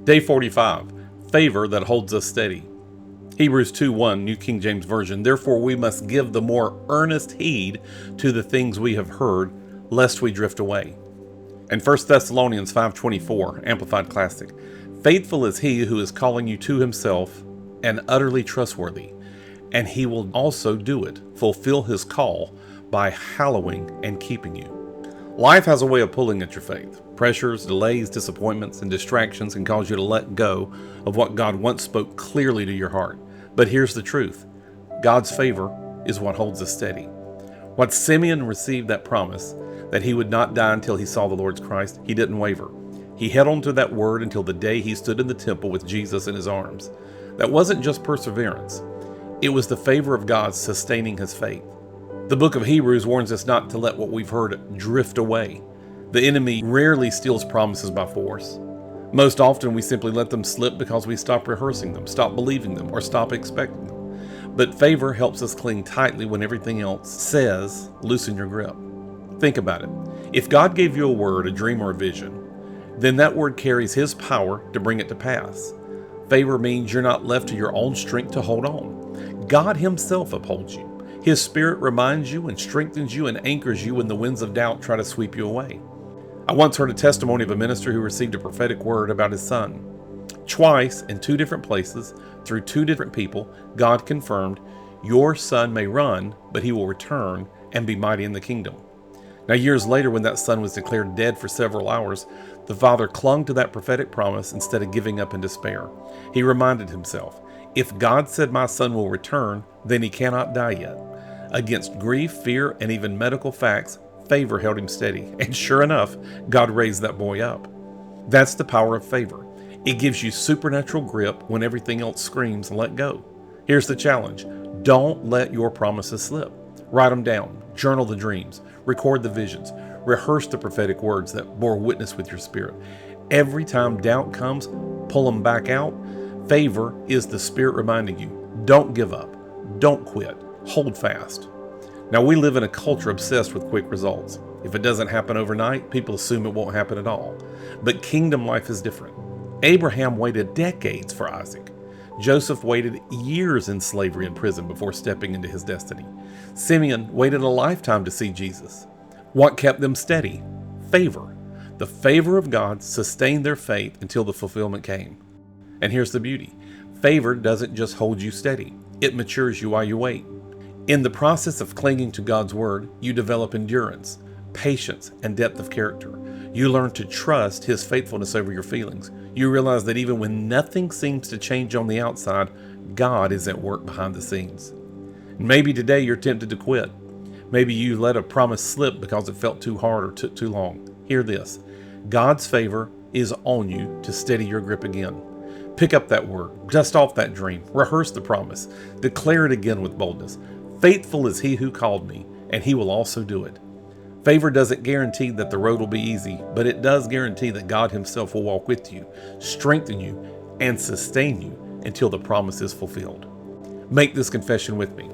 Day 45, favor that holds us steady. Hebrews 2:1, New King James Version, therefore we must give the more earnest heed to the things we have heard, lest we drift away. And 1 Thessalonians 5:24, Amplified Classic, faithful is he who is calling you to himself and utterly trustworthy, and he will also do it, fulfill his call by hallowing and keeping you. Life has a way of pulling at your faith. Pressures, delays, disappointments, and distractions can cause you to let go of what God once spoke clearly to your heart. But here's the truth. God's favor is what holds us steady. When Simeon received that promise that he would not die until he saw the Lord's Christ, he didn't waver. He held on to that word until the day he stood in the temple with Jesus in his arms. That wasn't just perseverance. It was the favor of God sustaining his faith. The book of Hebrews warns us not to let what we've heard drift away. The enemy rarely steals promises by force. Most often we simply let them slip because we stop rehearsing them, stop believing them, or stop expecting them. But favor helps us cling tightly when everything else says, loosen your grip. Think about it. If God gave you a word, a dream, or a vision, then that word carries his power to bring it to pass. Favor means you're not left to your own strength to hold on. God himself upholds you. His Spirit reminds you and strengthens you and anchors you when the winds of doubt try to sweep you away. I once heard a testimony of a minister who received a prophetic word about his son. Twice, in two different places, through two different people, God confirmed, your son may run, but he will return and be mighty in the kingdom. Now, years later, when that son was declared dead for several hours, the father clung to that prophetic promise instead of giving up in despair. He reminded himself, if God said my son will return, then he cannot die yet. Against grief, fear, and even medical facts, favor held him steady. And sure enough, God raised that boy up. That's the power of favor. It gives you supernatural grip when everything else screams, let go. Here's the challenge. Don't let your promises slip. Write them down. Journal the dreams. Record the visions. Rehearse the prophetic words that bore witness with your spirit. Every time doubt comes, pull them back out. Favor is the Spirit reminding you, don't give up. Don't quit. Hold fast. Now, we live in a culture obsessed with quick results. If it doesn't happen overnight, people assume it won't happen at all. But kingdom life is different. Abraham waited decades for Isaac. Joseph waited years in slavery and prison before stepping into his destiny. Simeon waited a lifetime to see Jesus. What kept them steady? Favor. The favor of God sustained their faith until the fulfillment came. And here's the beauty. Favor doesn't just hold you steady. It matures you while you wait. In the process of clinging to God's word, you develop endurance, patience, and depth of character. You learn to trust his faithfulness over your feelings. You realize that even when nothing seems to change on the outside, God is at work behind the scenes. Maybe today you're tempted to quit. Maybe you let a promise slip because it felt too hard or took too long. Hear this. God's favor is on you to steady your grip again. Pick up that word, dust off that dream, rehearse the promise, declare it again with boldness. Faithful is he who called me, and he will also do it. Favor doesn't guarantee that the road will be easy, but it does guarantee that God himself will walk with you, strengthen you, and sustain you until the promise is fulfilled. Make this confession with me.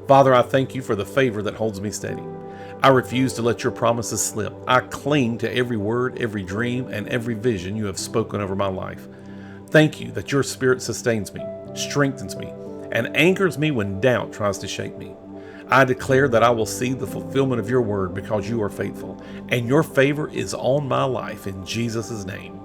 Father, I thank you for the favor that holds me steady. I refuse to let your promises slip. I cling to every word, every dream, and every vision you have spoken over my life. Thank you that your Spirit sustains me, strengthens me, and anchors me when doubt tries to shake me. I declare that I will see the fulfillment of your word because you are faithful, and your favor is on my life in Jesus' name.